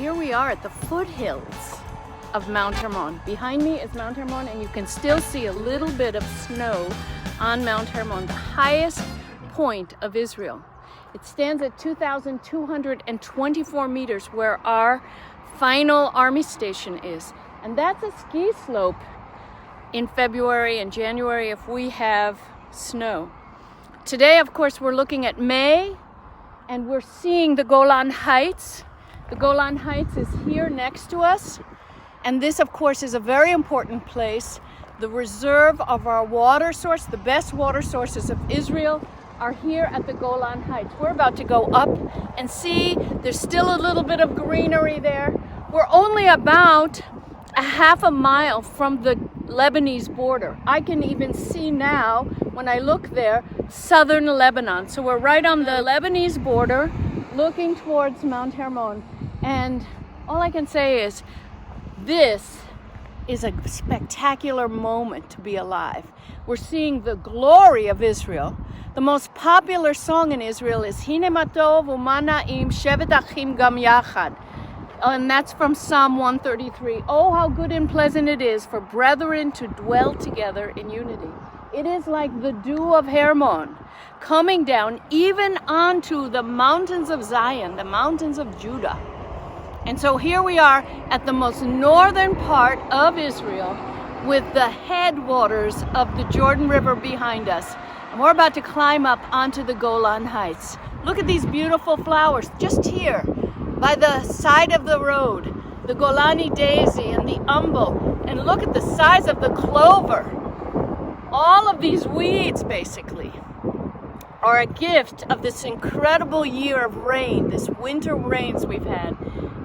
here we are at the foothills of Mount Hermon. Behind me is Mount Hermon, and you can still see a little bit of snow on Mount Hermon, the highest point of Israel. It stands at 2,224 meters where our final army station is. And that's a ski slope in February and January if we have snow. Today, of course, we're looking at May, and we're seeing the Golan Heights. The Golan Heights is here next to us. And this, of course, is a very important place. The reserve of our water source, the best water sources of Israel, are here at the Golan Heights. We're about to go up and see. There's still a little bit of greenery there. We're only about a half a mile from the Lebanese border. I can even see now, when I look there, southern Lebanon. So we're right on the Lebanese border, looking towards Mount Hermon. And all I can say is, this is a spectacular moment to be alive. We're seeing the glory of Israel. The most popular song in Israel is Hine Matov U'Mana'im Shevet Achim Gam Yachad. And that's from Psalm 133. Oh, how good and pleasant it is for brethren to dwell together in unity. It is like the dew of Hermon coming down even onto the mountains of Zion, the mountains of Judah. And so here we are at the most northern part of Israel with the headwaters of the Jordan River behind us. And we're about to climb up onto the Golan Heights. Look at these beautiful flowers just here by the side of the road. The Golani daisy and the umbel. And look at the size of the clover. All of these weeds, basically, are a gift of this incredible year of rain, this winter rains we've had.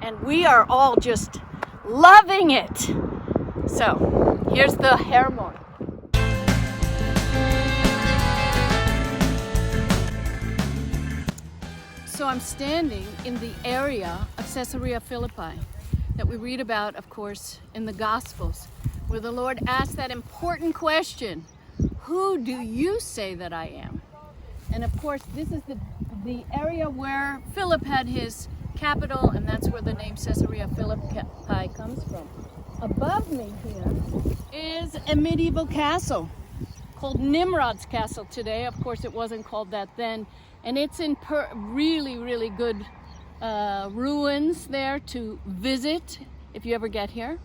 And we are all just loving it. So, here's the Hermon. So I'm standing in the area of Caesarea Philippi that we read about, of course, in the Gospels, where the Lord asked that important question, who do you say that I am? And of course, this is the area where Philip had his capital, and that's where the name Caesarea Philippi comes from. Above me here is a medieval castle called Nimrod's Castle today. Of course, it wasn't called that then. And it's in really, really good ruins there to visit if you ever get here.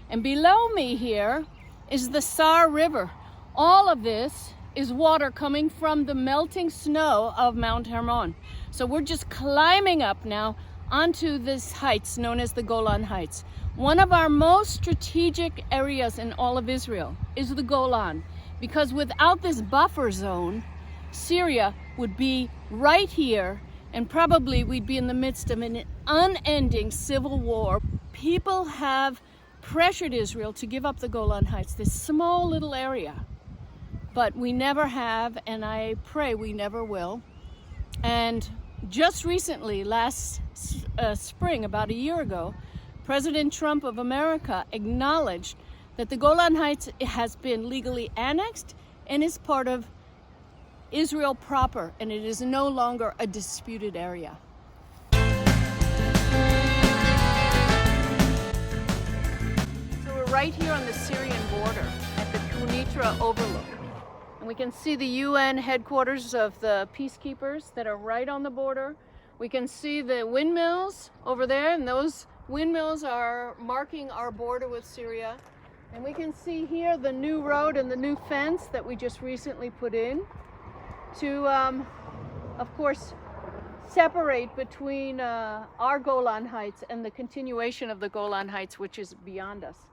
And below me here is the Sar River. All of this is water coming from the melting snow of Mount Hermon. So we're just climbing up now onto this heights known as the Golan Heights. One of our most strategic areas in all of Israel is the Golan, because without this buffer zone, Syria would be right here, and probably we'd be in the midst of an unending civil war. People have pressured Israel to give up the Golan Heights, this small little area. But we never have, and I pray we never will. And just recently, last spring, about a year ago, President Trump of America acknowledged that the Golan Heights has been legally annexed and is part of Israel proper, and it is no longer a disputed area. So we're right here on the Syrian border at the Quneitra Overlook. And we can see the UN headquarters of the peacekeepers that are right on the border. We can see the windmills over there, and those windmills are marking our border with Syria. And we can see here the new road and the new fence that we just recently put in to, of course, separate between our Golan Heights and the continuation of the Golan Heights, which is beyond us.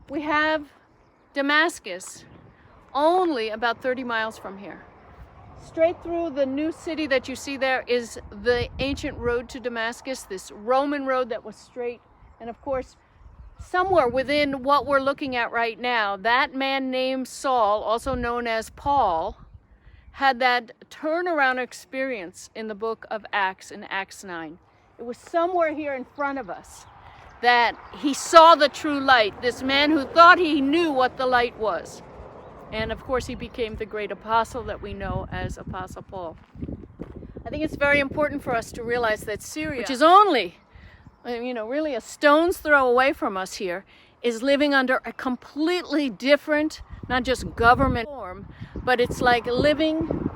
We have Damascus, only about 30 miles from here. Straight through the new city that you see there is the ancient road to Damascus, this Roman road that was straight. And of course, somewhere within what we're looking at right now, that man named Saul, also known as Paul, had that turnaround experience in the book of Acts, in Acts 9. It was somewhere here in front of us that he saw the true light, this man who thought he knew what the light was. And of course, he became the great apostle that we know as Apostle Paul. I think it's very important for us to realize that Syria, which is only really a stone's throw away from us here, is living under a completely different, not just government form, but it's like living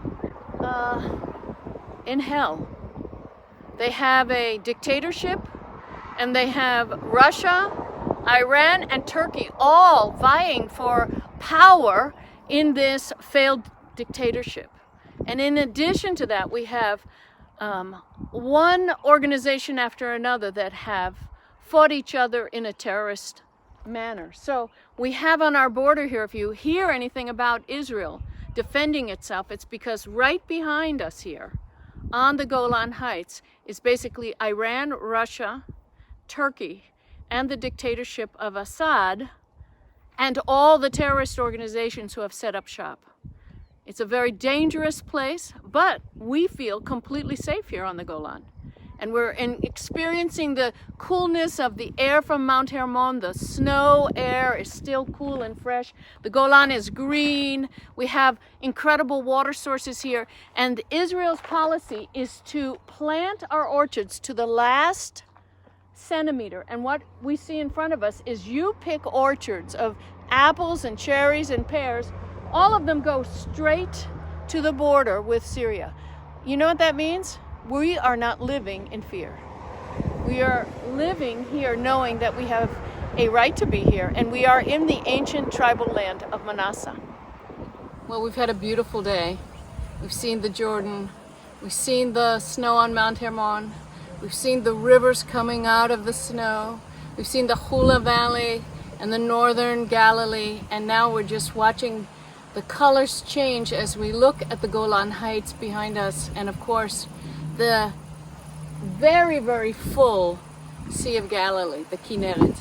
in hell. They have a dictatorship, and they have Russia, Iran, and Turkey all vying for power in this failed dictatorship. And in addition to that, we have one organization after another that have fought each other in a terrorist manner. So we have on our border here, if you hear anything about Israel defending itself, it's because right behind us here on the Golan Heights is basically Iran, Russia, Turkey, and the dictatorship of Assad, and all the terrorist organizations who have set up shop. It's a very dangerous place, but we feel completely safe here on the Golan. And we're experiencing the coolness of the air from Mount Hermon. The snow air is still cool and fresh. The Golan is green. We have incredible water sources here. And Israel's policy is to plant our orchards to the last centimeter. And what we see in front of us is you pick orchards of apples and cherries and pears. All of them go straight to the border with Syria. You know what that means? We are not living in fear. We are living here knowing that we have a right to be here, and we are in the ancient tribal land of Manasseh. Well, we've had a beautiful day. We've seen the Jordan. We've seen the snow on Mount Hermon. We've seen the rivers coming out of the snow. We've seen the Hula Valley and the northern Galilee, and now we're just watching the colors change as we look at the Golan Heights behind us, and of course the very, very full Sea of Galilee, the Kinneret.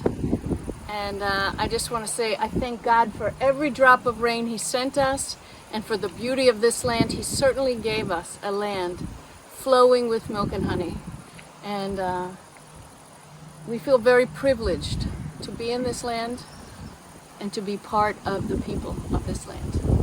And I just want to say I thank God for every drop of rain He sent us, and for the beauty of this land. He certainly gave us a land flowing with milk and honey. And we feel very privileged to be in this land and to be part of the people of this land.